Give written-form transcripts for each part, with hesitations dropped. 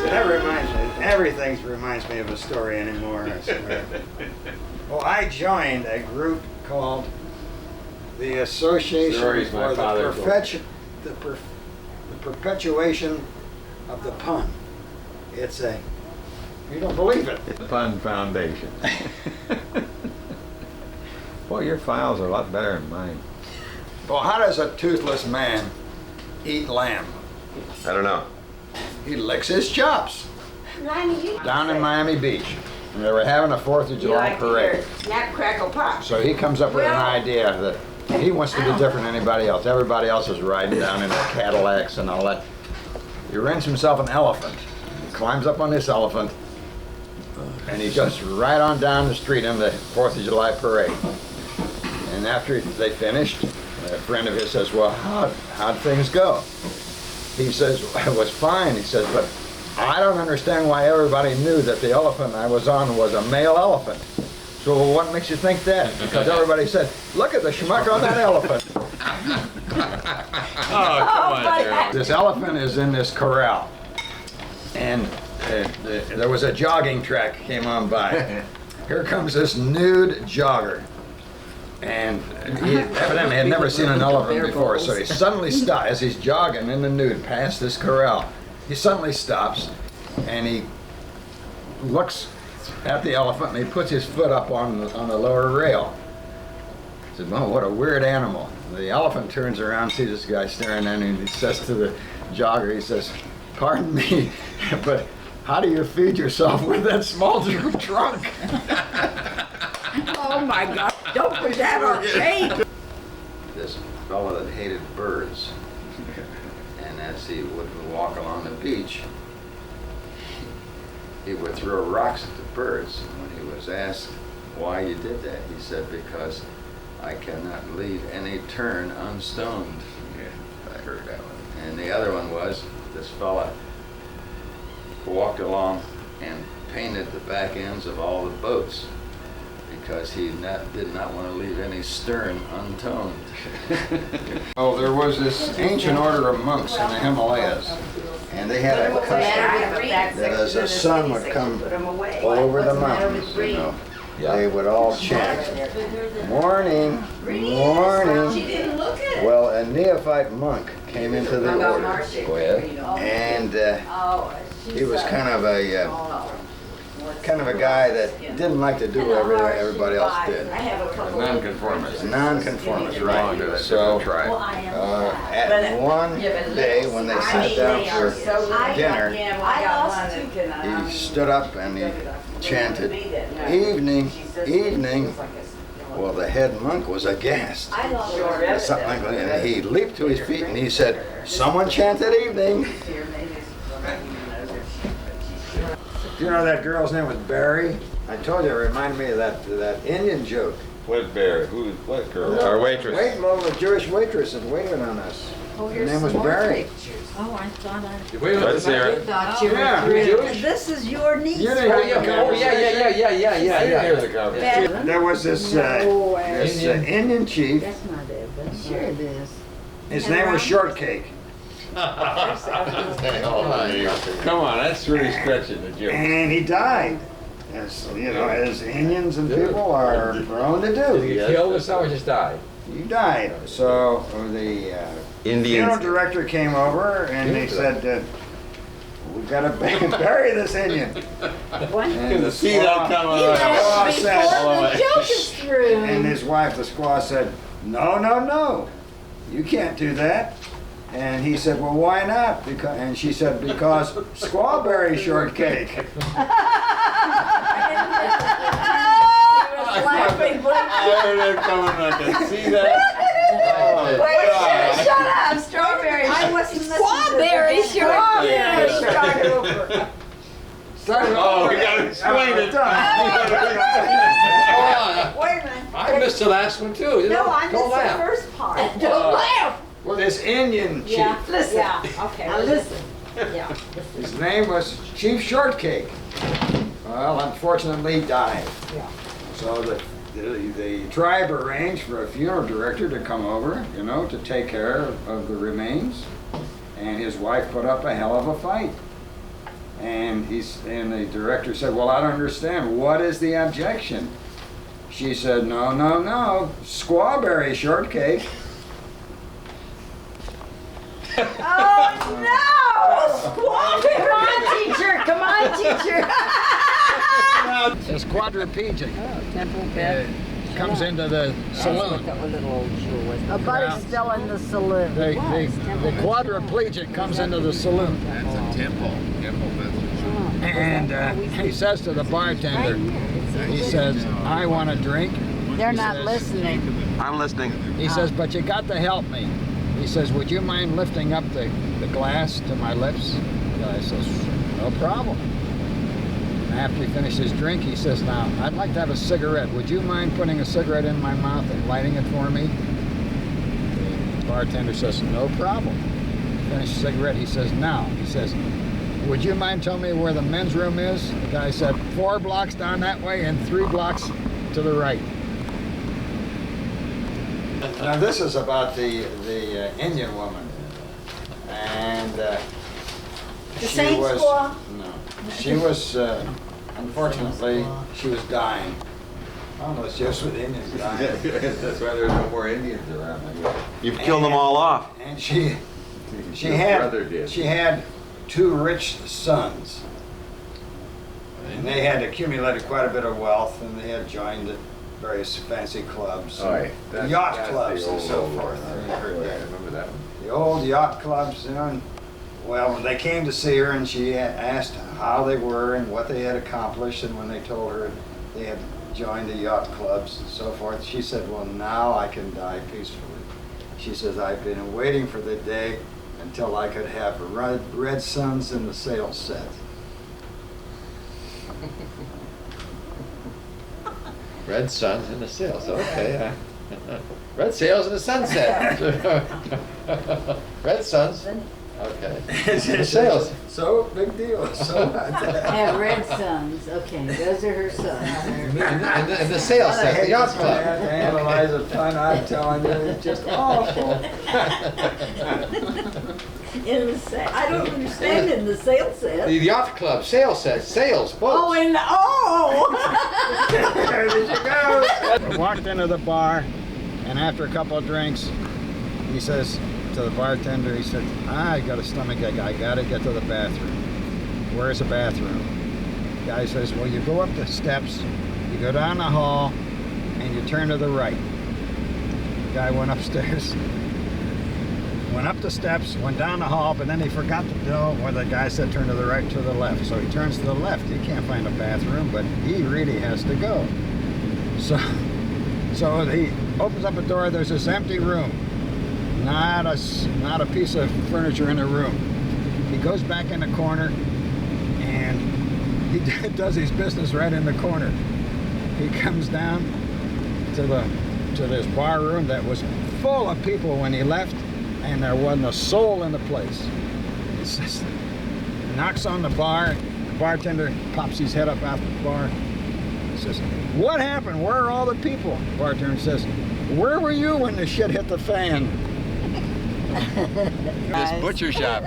That reminds me, everything reminds me of a story anymore, I swear. Well, I joined a group called the Association Stories my for father told. the Perpetuation of the Pun. It's a, you don't believe it. The Pun Foundation. Boy, your files are a lot better than mine. Well, how does a toothless man eat lamb? I don't know. He licks his chops. Ronnie, Down in Miami Beach. And they were having a 4th of July parade. Snap, crackle, pop. So he comes up with an idea that he wants to be different than anybody else. Everybody else is riding down in their Cadillacs and all that. He rents himself an elephant. He climbs up on this elephant and he goes right on down the street in the 4th of July parade. And after they finished, a friend of his says, well, how'd things go? He says, it was fine. He says, but I don't understand why everybody knew that the elephant I was on was a male elephant. So well, what makes you think that? Because everybody said, look at the schmuck on that elephant. Oh, come on, Gerald. This elephant is in this corral. And there was a jogging track came on by. Here comes this nude jogger. And he evidently had never seen an elephant before, so he suddenly stops as he's jogging in the nude past this corral. He suddenly stops and he looks at the elephant and he puts his foot up on the lower rail. He said, oh, what a weird animal. The elephant turns around, sees this guy staring at him, and he says to the jogger, he says, pardon me, but how do you feed yourself with that small trunk? Oh my God, don't put that on tape. This fellow that hated birds, and as he would walk along the beach, he would throw rocks at the birds. And when he was asked why you did that, he said, because I cannot leave any turn unstoned. Yeah, I heard that one. And the other one was, this fella walked along and painted the back ends of all the boats because he did not want to leave any stern untoned. Oh, there was this ancient order of monks in the Himalayas, and they had a custom that as the sun would come over the mountains, you know, they would all chant, morning, morning. Well, a neophyte monk came into the order, and he was kind of a guy that didn't like to do what everybody else did. Nonconformist. Nonconformist, right. So, at one day when they sat down for dinner, he stood up and he chanted, evening, evening. Well, the head monk was aghast. Something like that. And he leaped to his feet and he said, someone chanted evening. Do you know that girl's name was Barry? I told you, it reminded me of that Indian joke. What Barry? What girl? Our waitress. A Jewish waitress that waited on us. Her name was Barry. Oh, I thought I Let's hear it. thought you Yeah. were Jewish. This is your niece. You didn't hear the conversation. Here's the conversation. There was this Indian chief. That's not it, but sure it is. His name was Shortcake. Come on, that's really stretching the joke. And he died. As you know, as Indians and people are prone to do. Did he get killed or something or just died? He died. So the funeral director came over and he said, we've got to bury this Indian. What? And See that coming You on. left said- before the joke is through. And his wife, the squaw, said, no, no, no, you can't do that. And he said, well, why not? And she said, because squawberry shortcake. He was laughing. I heard it coming. I can see that. Oh, Wait, God. shut up, strawberry. I wasn't listening. Strawberry. Start over. Oh, we gotta explain it. Wait a minute. I missed the last one too. No, I Don't missed the laugh. first part. Don't laugh. Well, this Indian chief, Yeah, listen. Yeah, okay. Now listen. Yeah. his name was Chief Shortcake. Well, unfortunately, he died. Yeah. So the tribe arranged for a funeral director to come over, you know, to take care of the remains. And his wife put up a hell of a fight. And the director said, well, I don't understand. What is the objection? She said, no, no, no. Squawberry shortcake. Oh no! Come on, teacher! This quadriplegic Temple bed. comes into the saloon. What little old jewel was. A buddy's still in the saloon. The quadriplegic comes into the saloon. That's a temple business. And he says to the bartender, he says, I want a drink. They're He not says- listening. I'm listening. He says, but you got to help me. He says, would you mind lifting up the glass to my lips? The guy says, no problem. And after he finished his drink, he says, now, I'd like to have a cigarette. Would you mind putting a cigarette in my mouth and lighting it for me? The bartender says, no problem. Finished the cigarette, he says, now, he says, would you mind telling me where the men's room is? The guy said, 4 blocks down that way and 3 blocks to the right. Now this is about the Indian woman, and she same was squaw? no, she was unfortunately she was dying. I don't know, it's just with Indians dying. That's why there's no more Indians around. You've killed them all off. And she Your brother did. had 2 rich sons, and they had accumulated quite a bit of wealth, and they had joined the various fancy clubs, Oh, yeah. yacht That's clubs, the and so old forth. one. You heard I that. remember that one. The old yacht clubs, you know, and, well, they came to see her and she asked how they were and what they had accomplished, and when they told her they had joined the yacht clubs and so forth, she said, well, now I can die peacefully. She says, I've been waiting for the day until I could have red suns in the sail set. Red suns in the sails, okay. Red sails in the sunset. Red suns, okay. The sails. So, big deal. So, Yeah, red sons. Okay, those are her sons. And the sail set, the yacht I club. had to analyze a ton, I'm telling you, it's just awful. In the I don't understand in the sail set. The yacht club, sail set, sails, boats. There she goes. I walked into the bar, and after a couple of drinks, he says to the bartender, he said, I got a stomachache, I gotta get to the bathroom. Where's the bathroom? The guy says, well, you go up the steps, you go down the hall, and you turn to the right. The guy went upstairs, went up the steps, went down the hall, but then he forgot to know where the guy said turn to the right, to the left. So he turns to the left. He can't find a bathroom, but he really has to go. So he opens up a door. There's this empty room. Not a piece of furniture in the room. He goes back in the corner, and he does his business right in the corner. He comes down to this bar room that was full of people when he left, and there wasn't a soul in the place. He says, knocks on the bar. The bartender pops his head up out the bar. He says, what happened? Where are all the people? The bartender says, where were you when the shit hit the fan? This butcher shop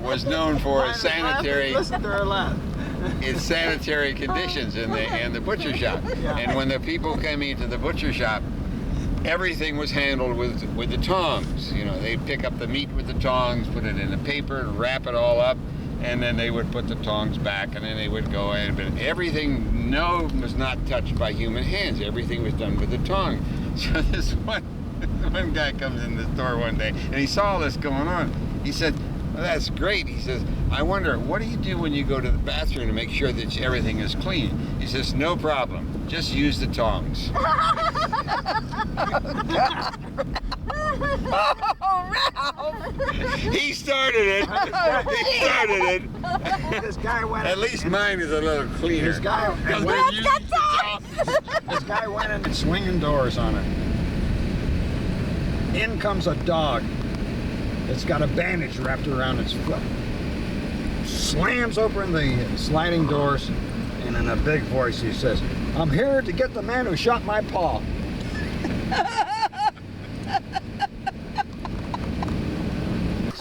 was known for its sanitary Listen to her laugh. conditions in the butcher shop. And when the people came into the butcher shop, everything was handled with the tongs. You know, they'd pick up the meat with the tongs, put it in the paper, wrap it all up, and then they would put the tongs back, and then they would go in. But everything was not touched by human hands. Everything was done with the tongs. So this one guy comes in the store one day, and he saw this going on. He said, well, that's great. He says, I wonder, what do you do when you go to the bathroom to make sure that everything is clean? He says, no problem. Just use the tongs. He started it. He started it. This guy went. At least mine is a little cleaner. This guy went. This guy went in and swinging doors on it. In comes a dog. It's got a bandage wrapped around its foot. Slams open the sliding doors, and in a big voice he says, I'm here to get the man who shot my paw.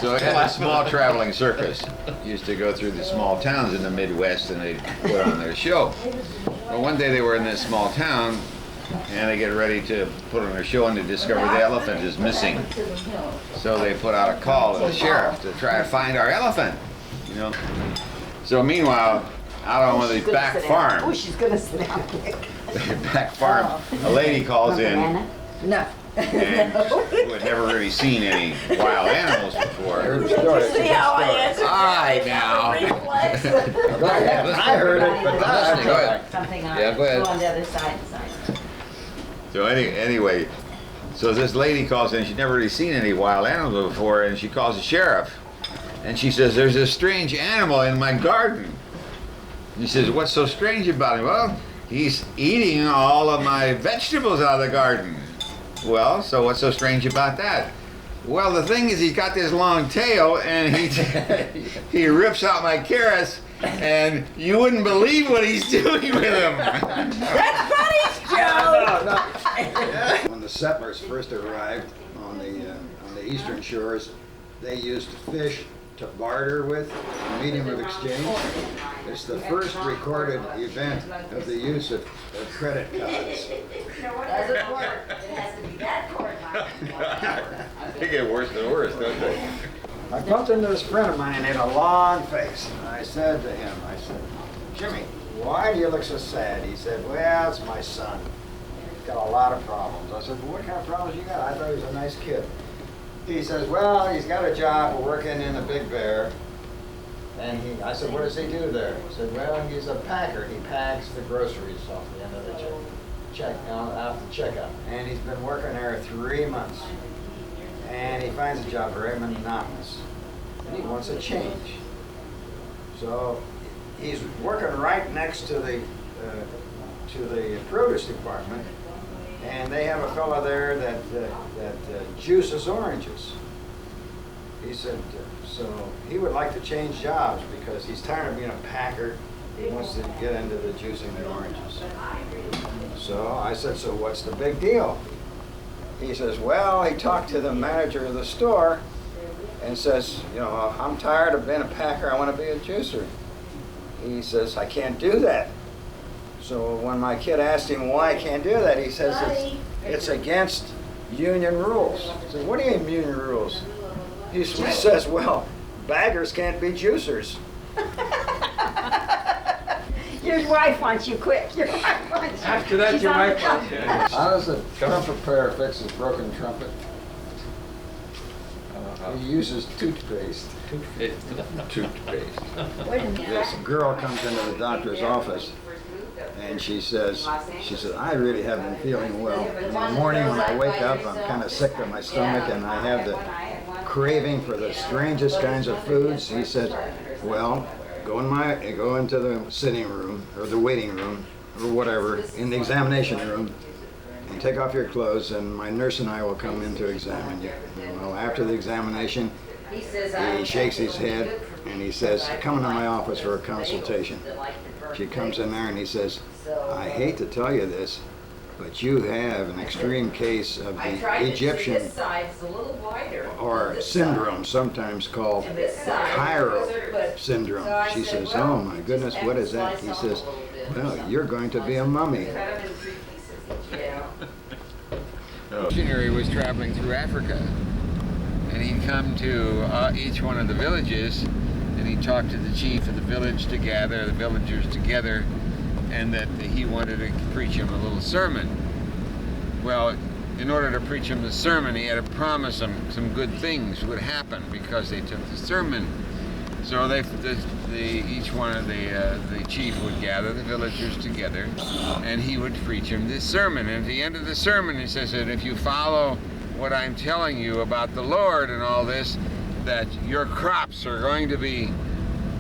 So they had a small traveling circus. Used to go through the small towns in the Midwest and they'd put on their show. Well, one day they were in this small town and they get ready to put on their show and they discover the elephant is missing. So they put out a call to the sheriff to try to find our elephant, you know. So meanwhile, out on one of these back Oh, farms, she's gonna sit down quick. back farm, a lady calls in No. and who had never really seen any wild animals before. See how I answered? All right now. Reflex. Go ahead. I heard it, but Listen, go ahead. Something on, Yeah, go ahead. on the other side. So anyway, so this lady calls in. She'd never really seen any wild animals before, and she calls the sheriff, and she says, "There's a strange animal in my garden." He says, "What's so strange about him?" "Well, he's eating all of my vegetables out of the garden." "Well, so what's so strange about that?" "Well, the thing is, he's got this long tail, and he rips out my carrots, and you wouldn't believe what he's doing with them." When the settlers first arrived on the eastern shores, they used fish to barter with, a medium of exchange. It's the first recorded event of the use of credit cards. Doesn't work. It has to be that cord. They get worse and worse, don't they? I bumped into this friend of mine, he had a long face, and I said to him, "Jimmy, why do you look so sad?" He said, "Well, it's my son. He's got a lot of problems." I said, "Well, what kind of problems you got? I thought he was a nice kid." He says, "Well, he's got a job working in the Big Bear." And I said, "What does he do there?" He said, "Well, he's a packer. He packs the groceries off the end of the after checkout. And he's been working there 3 months. And he finds the job very monotonous. And he wants a change. So he's working right next to the produce department. And they have a fellow there that juices oranges." He said, so he would like to change jobs because he's tired of being a packer. He wants to get into the juicing the oranges. So I said, "So what's the big deal?" He says, "Well, he talked to the manager of the store and says, I'm tired of being a packer. I want to be a juicer." He says, "I can't do that." So when my kid asked him why I can't do that, he says it's against union rules. I said, "What do you mean union rules?" He says, "Well, baggers can't be juicers." Your wife wants you quick. Your wife wants you. After that, She's your on wife the wants you. How does a trumpet player fix his broken trumpet? He uses toothpaste. Toothpaste. This girl comes into the doctor's office and she says, "I really haven't been feeling well. In the morning when I wake up, I'm kind of sick to my stomach and I have the craving for the strangest kinds of foods." He said, "Well, go into the sitting room or the waiting room or whatever, in the examination room, and take off your clothes and my nurse and I will come in to examine you." Well, after the examination, he shakes his head and he says, "Come into my office for a consultation." She comes in there and he says, "I hate to tell you this, but you have an extreme case of the Egyptian or syndrome, sometimes called Cairo syndrome." She says, "Oh my goodness, what is that?" He says, "Well, you're going to be a mummy." A missionary was traveling through Africa, and he'd come to each one of the villages, and he'd talk to the chief of the village to gather the villagers together, and that he wanted to preach them a little sermon. Well, in order to preach them the sermon, he had to promise them some good things would happen because they took the sermon. So each one of the chief would gather the villagers together, and he would preach them this sermon. And at the end of the sermon, he says that if you follow what I'm telling you about the Lord and all this, that your crops are going to be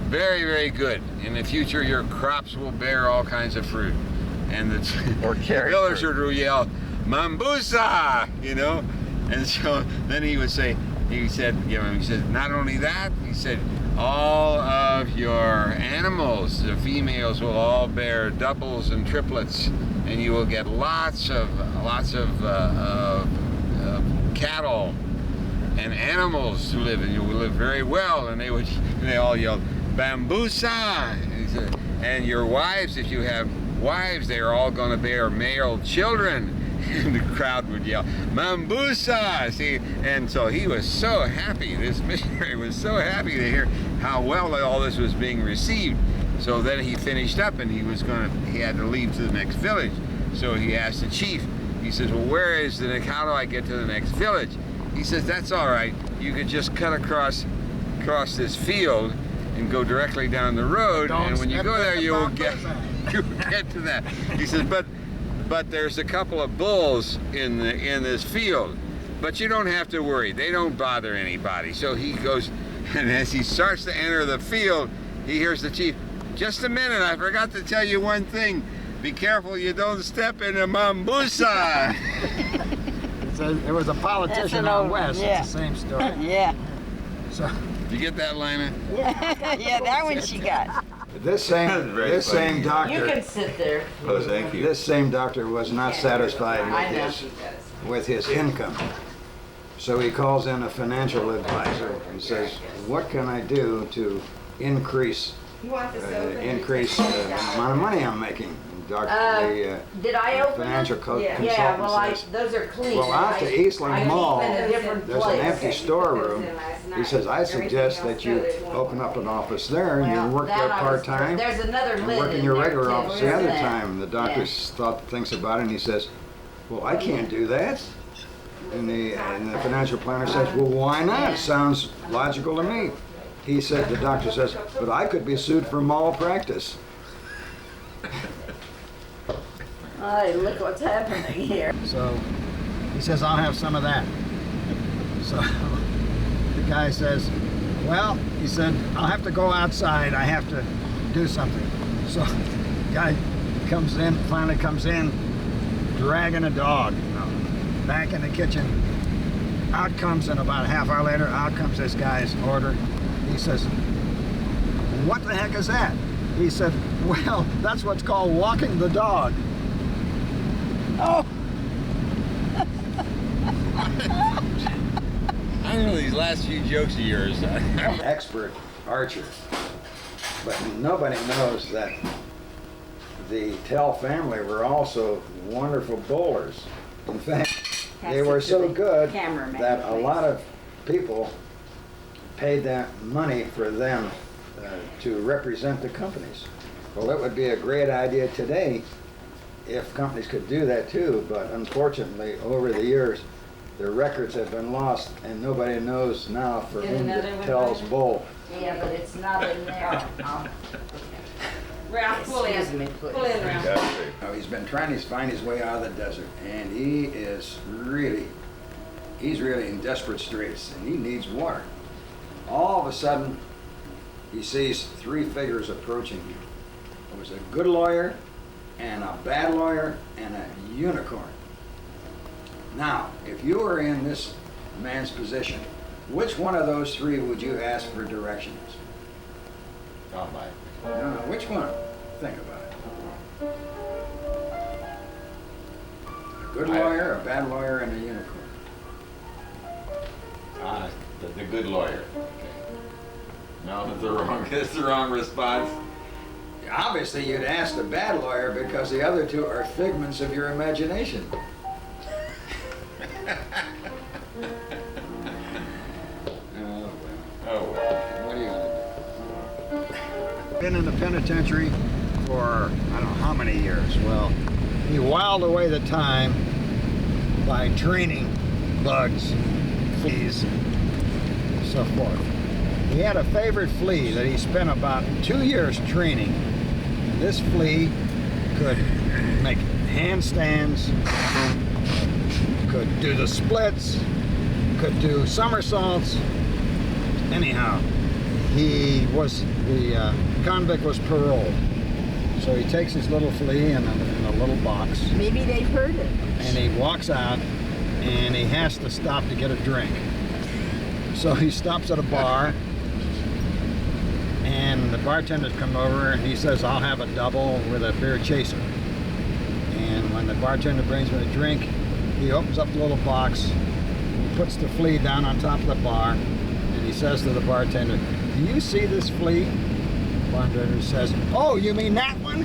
very, very good. In the future, your crops will bear all kinds of fruit. And the villagers would yell, "Mambusa!" And so then he said, not only that, he said, all of your animals, the females will all bear doubles and triplets, and you will get lots of cattle and animals who live, and you will live very well. And they all yelled, Bambusa! And he said, and your wives, if you have wives, they are all going to bear male children. And the crowd would yell, Mambusa! See, and so he was so happy, this missionary was so happy to hear how well all this was being received. So then he finished up and he had to leave to the next village. So he asked the chief, he says, well, how do I get to the next village? He says, that's all right. You could just cut across this field and go directly down the road, and when you go there, you will get to that. He says, but there's a couple of bulls in this field, but you don't have to worry. They don't bother anybody. So he goes, and as he starts to enter the field, he hears the chief, just a minute, I forgot to tell you one thing. Be careful you don't step in a mambusa. There was a politician out west. Yeah. It's the same story. Yeah. So Did you get that, Lina? Yeah, that one she got. this same You doctor, can sit there. Oh, thank you. this same doctor was not satisfied I know. with his income. So he calls in a financial advisor and says, what can I do to increase the amount of money I'm making? Did I open financial them? consultant Yeah, well, says, those are clean. well, out to Eastland I Mall, keep in a different there's place. an empty storeroom. He says, I suggest that you open up an office there and you work there part-time. There's another and lid work in in your there, regular too. office the other Where's that? time. The doctor thinks about it and he says, well, I can't do that. And the financial planner says, well, why not? Sounds logical to me. The doctor says, but I could be sued for malpractice. Hey, look what's happening here. So he says, I'll have some of that. So the guy says, well, he said, I'll have to go outside. I have to do something. So the guy finally comes in, dragging a dog, back in the kitchen. Out comes, and about a half hour later, out comes this guy's order. He says, what the heck is that? He said, well, that's what's called walking the dog. Oh, I don't know these last few jokes of yours. Expert archer, but nobody knows that the Tell family were also wonderful bowlers. In fact, they were so good that a lot of people paid that money for them to represent the companies. Well, it would be a great idea today if companies could do that too, but unfortunately, over the years, their records have been lost, and nobody knows now for whom the Tell's bowl. Yeah, but it's not in there. Ralph, pull in. Excuse me, please. Pull in, Ralph. Now, he's been trying to find his way out of the desert, and he's really in desperate straits, and he needs water. All of a sudden, he sees three figures approaching him. There was a good lawyer, and a bad lawyer, and a unicorn. Now, if you were in this man's position, which one of those three would you ask for directions? No, which one? Think about it. A good lawyer, a bad lawyer, and a unicorn. The good lawyer. No, that's the wrong response. Obviously, you'd ask the bad lawyer because the other two are figments of your imagination. Oh, well. What are you gonna do? Been in the penitentiary for I don't know how many years. Well, he whiled away the time by training bugs, fleas, and so forth. He had a favorite flea that he spent about 2 years training. And this flea could make handstands, could do the splits, could do somersaults. Anyhow, the convict was paroled. So he takes his little flea in a little box. maybe they've heard it. And he walks out and he has to stop to get a drink. So he stops at a bar and the bartender's come over and he says, I'll have a double with a beer chaser. And when the bartender brings me a drink, he opens up the little box, puts the flea down on top of the bar, and he says to the bartender, "Do you see this flea?" The bartender says, "Oh, you mean that one?"